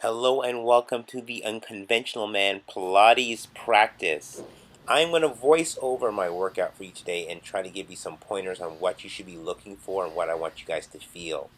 Hello and welcome to the Unconventional Man Pilates Practice. I'm going to voice over my workout for you today and try to give you some pointers on what you should be looking for and what I want you guys to feel.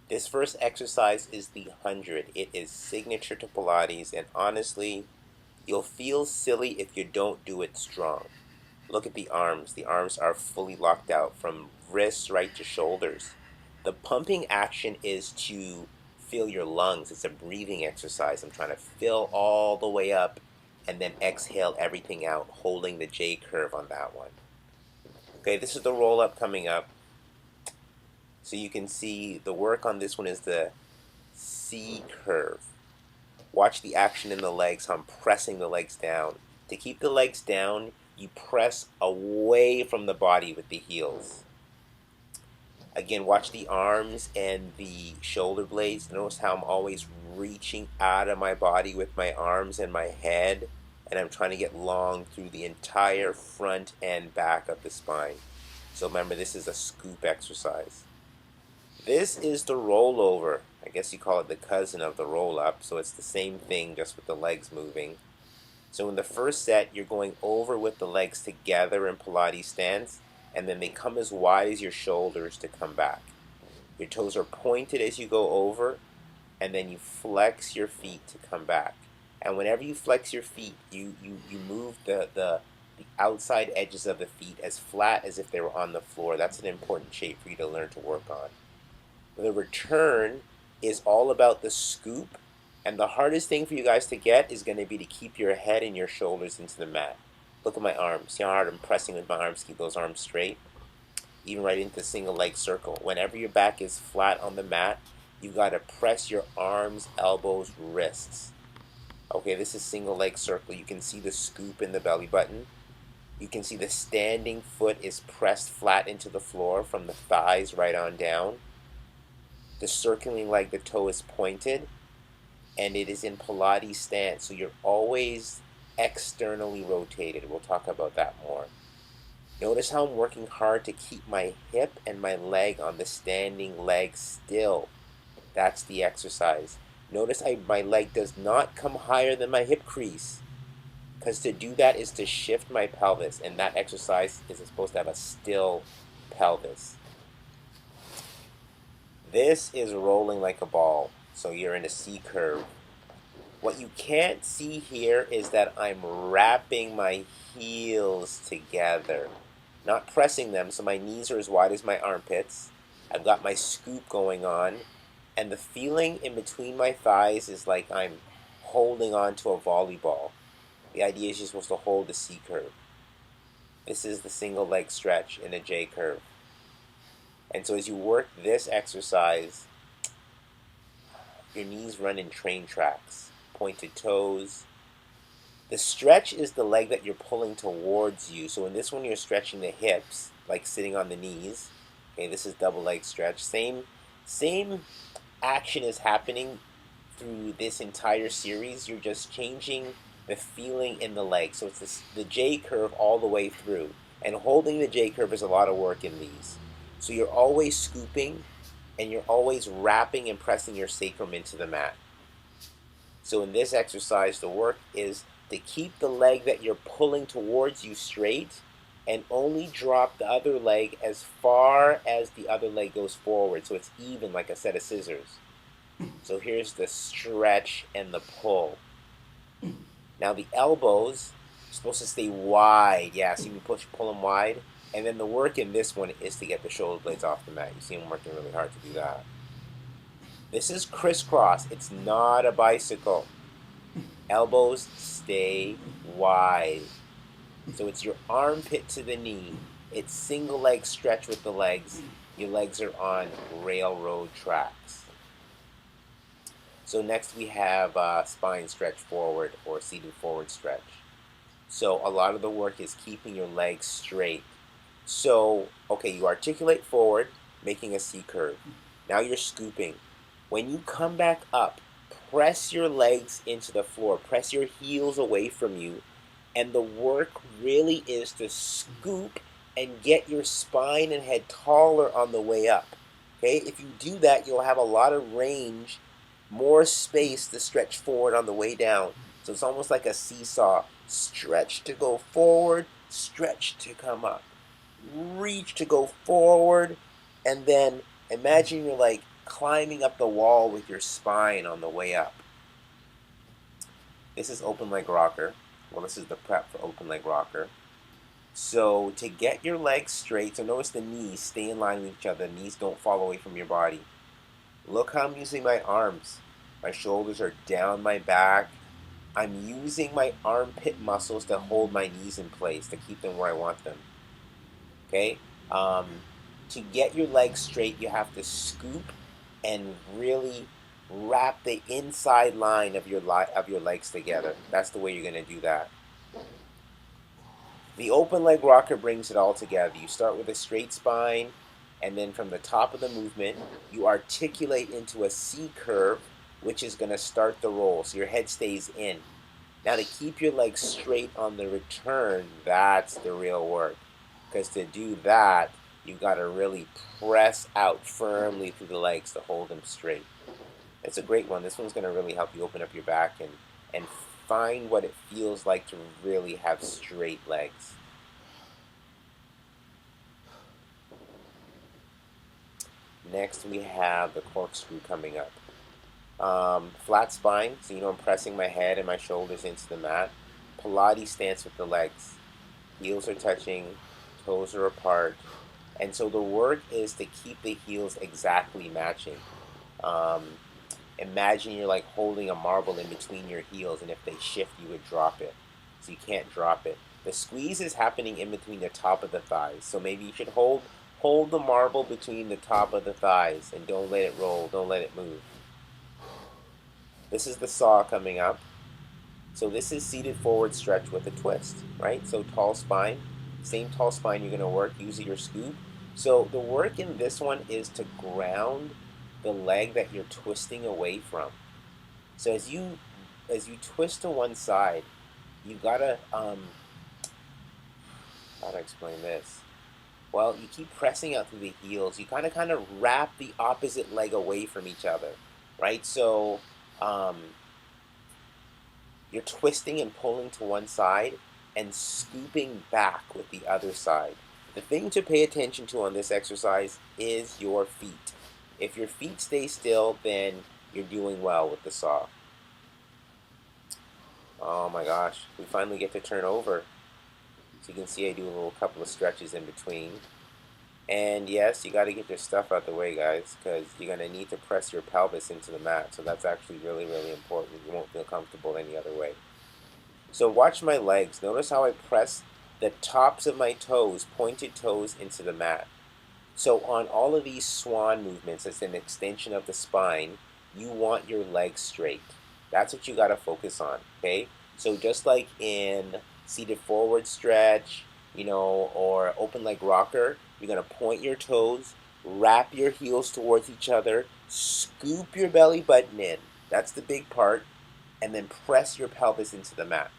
This first exercise is the 100. It is signature to Pilates, and honestly, you'll feel silly if you don't do it strong. Look at the arms. The arms are fully locked out from wrists right to shoulders. The pumping action is to fill your lungs. It's a breathing exercise. I'm trying to fill all the way up and then exhale everything out, holding the J curve on that one. Okay, this is the roll up coming up. So you can see the work on this one is the C curve. Watch the action in the legs, how I'm pressing the legs down. To keep the legs down, you press away from the body with the heels. Again, watch the arms and the shoulder blades. Notice how I'm always reaching out of my body with my arms and my head, and I'm trying to get long through the entire front and back of the spine. So remember, this is a scoop exercise. This is the rollover. I guess you call it the cousin of the roll up, so it's the same thing just with the legs moving. So in the first set, you're going over with the legs together in Pilates stance, and then they come as wide as your shoulders to come back. Your toes are pointed as you go over, and then you flex your feet to come back. And whenever you flex your feet, you move the outside edges of the feet as flat as if they were on the floor. That's an important shape for you to learn to work on. The return is all about the scoop, and the hardest thing for you guys to get is going to be to keep your head and your shoulders into the mat. Look at my arms. See how hard I'm pressing with my arms to keep those arms straight? Even right into the single leg circle. Whenever your back is flat on the mat, you've got to press your arms, elbows, wrists. Okay, this is single leg circle. You can see the scoop in the belly button. You can see the standing foot is pressed flat into the floor from the thighs right on down. The circling leg, the toe is pointed, and it is in Pilates stance, so you're always externally rotated. We'll talk about that more. Notice how I'm working hard to keep my hip and my leg on the standing leg still. That's the exercise. Notice my leg does not come higher than my hip crease, because to do that is to shift my pelvis, and that exercise is supposed to have a still pelvis. This is rolling like a ball, so you're in a C curve. What you can't see here is that I'm wrapping my heels together, not pressing them, so my knees are as wide as my armpits. I've got my scoop going on, and the feeling in between my thighs is like I'm holding on to a volleyball. The idea is you're supposed to hold the C curve. This is the single leg stretch in a J curve. And so as you work this exercise, your knees run in train tracks, pointed toes. The stretch is the leg that you're pulling towards you. So in this one, you're stretching the hips, like sitting on the knees. Okay, this is double leg stretch. Same action is happening through this entire series. You're just changing the feeling in the leg. So it's the J curve all the way through. And holding the J curve is a lot of work in these. So you're always scooping, and you're always wrapping and pressing your sacrum into the mat. So in this exercise, the work is to keep the leg that you're pulling towards you straight, and only drop the other leg as far as the other leg goes forward, so it's even like a set of scissors. So here's the stretch and the pull. Now the elbows are supposed to stay wide. Yeah, see me pull them wide? And then the work in this one is to get the shoulder blades off the mat. You see I'm working really hard to do that. This is crisscross. It's not a bicycle. Elbows stay wide. So it's your armpit to the knee. It's single leg stretch with the legs. Your legs are on railroad tracks. So next we have spine stretch forward, or seated forward stretch. So a lot of the work is keeping your legs straight. So, okay, you articulate forward, making a C curve. Now you're scooping. When you come back up, press your legs into the floor. Press your heels away from you. And the work really is to scoop and get your spine and head taller on the way up. Okay, if you do that, you'll have a lot of range more space to stretch forward on the way down. So it's almost like a seesaw. Stretch to go forward, stretch to come up. Reach to go forward, and then imagine you're like climbing up the wall with your spine on the way up. This is open leg rocker. Well, this is the prep for open leg rocker. So to get your legs straight, so notice the knees stay in line with each other. The knees don't fall away from your body. Look how I'm using my arms. My shoulders are down my back. I'm using my armpit muscles to hold my knees in place, to keep them where I want them. Okay? Um, to get your legs straight, you have to scoop and really wrap the inside line of your legs together. That's the way you're going to do that. The open leg rocker brings it all together. You start with a straight spine, and then from the top of the movement, you articulate into a C curve, which is going to start the roll. So your head stays in. Now to keep your legs straight on the return, that's the real work. Because to do that, you've got to really press out firmly through the legs to hold them straight. It's a great one. This one's going to really help you open up your back and find what it feels like to really have straight legs. Next, we have the corkscrew coming up. Flat spine, so you know I'm pressing my head and my shoulders into the mat. Pilates stance with the legs. Heels are touching, toes are apart. And so the work is to keep the heels exactly matching. Um, Imagine you're like holding a marble in between your heels, and if they shift, you would drop it. So you can't drop it. The squeeze is happening in between the top of the thighs. So maybe you should hold the marble between the top of the thighs and don't let it roll, don't let it move. This is the saw coming up. So this is seated forward stretch with a twist, right? So tall spine, same tall spine you're gonna work using your scoop. So the work in this one is to ground the leg that you're twisting away from. So as you twist to one side, you gotta how to explain this? Well, you keep pressing out through the heels. You kind of wrap the opposite leg away from each other, right? So um, you're twisting and pulling to one side and scooping back with the other side. The thing to pay attention to on this exercise is your feet. If your feet stay still, then you're doing well with the saw. Oh my gosh, we finally get to turn over. So you can see I do a little couple of stretches in between. And yes, you got to get your stuff out the way, guys, because you're going to need to press your pelvis into the mat. So that's actually really, really important. You won't feel comfortable any other way. So watch my legs. Notice how I press the tops of my toes, pointed toes, into the mat. So on all of these swan movements, as an extension of the spine, you want your legs straight. That's what you got to focus on, okay? So just like in seated forward stretch, or open leg rocker, you're going to point your toes, wrap your heels towards each other, scoop your belly button in. That's the big part. And then press your pelvis into the mat.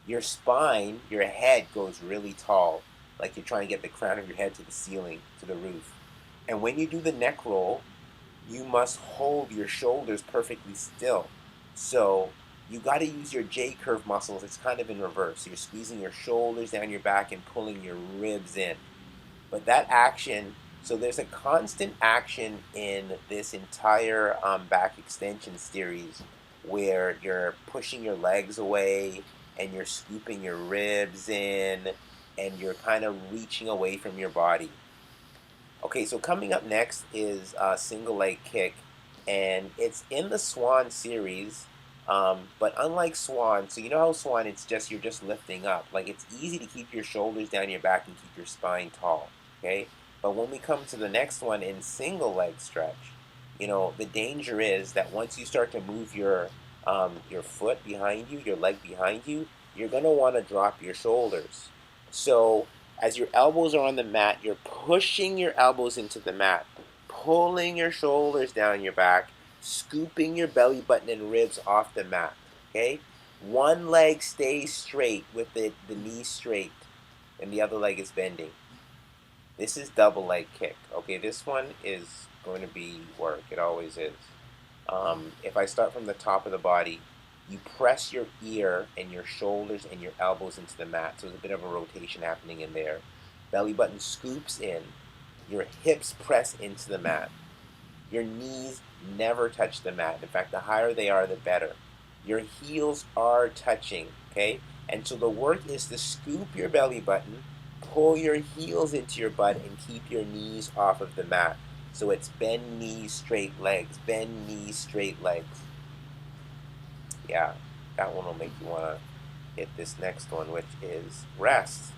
Your spine, your head goes really tall, like you're trying to get the crown of your head to the ceiling, to the roof. And when you do the neck roll, you must hold your shoulders perfectly still. So you got to use your J curve muscles. It's kind of in reverse. So you're squeezing your shoulders down your back and pulling your ribs in. But that action, so there's a constant action in this entire back extension series where you're pushing your legs away and you're scooping your ribs in and you're kind of reaching away from your body. Okay, so coming up next is a single leg kick, and it's in the Swan series. But unlike Swan, so you know how Swan, it's just you're just lifting up. Like it's easy to keep your shoulders down your back and keep your spine tall. Okay, but when we come to the next one in single leg stretch, the danger is that once you start to move your foot behind you, your leg behind you, you're gonna want to drop your shoulders. So as your elbows are on the mat, you're pushing your elbows into the mat, pulling your shoulders down your back, scooping your belly button and ribs off the mat. Okay? One leg stays straight with the knee straight, and the other leg is bending. This is double leg kick. Okay, this one is going to be work. It always is. If I start from the top of the body, you press your ear and your shoulders and your elbows into the mat. So there's a bit of a rotation happening in there. Belly button scoops in. Your hips press into the mat. Your knees never touch the mat. In fact, the higher they are, the better. Your heels are touching, okay? And so the work is to scoop your belly button, pull your heels into your butt, and keep your knees off of the mat. So it's bend knees, straight legs, bend knees, straight legs. Yeah, that one will make you want to hit this next one, which is rest.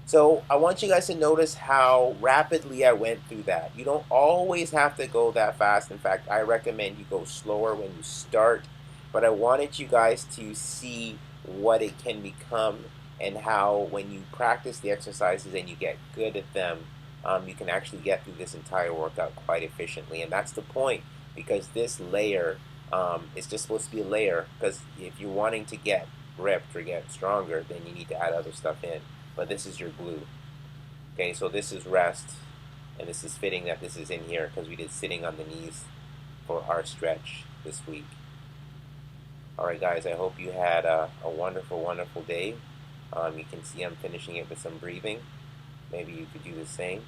So I want you guys to notice how rapidly I went through that. You don't always have to go that fast. In fact, I recommend you go slower when you start. But I wanted you guys to see what it can become and how when you practice the exercises and you get good at them, you can actually get through this entire workout quite efficiently. And that's the point, because this layer is just supposed to be a layer, because if you're wanting to get ripped or get stronger, then you need to add other stuff in. But this is your glue. Okay, so this is rest, and this is fitting that this is in here because we did sitting on the knees for our stretch this week. Alright guys, I hope you had a wonderful, wonderful day. You can see I'm finishing it with some breathing. Maybe you could do the same.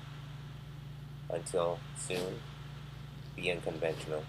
Until soon, be unconventional.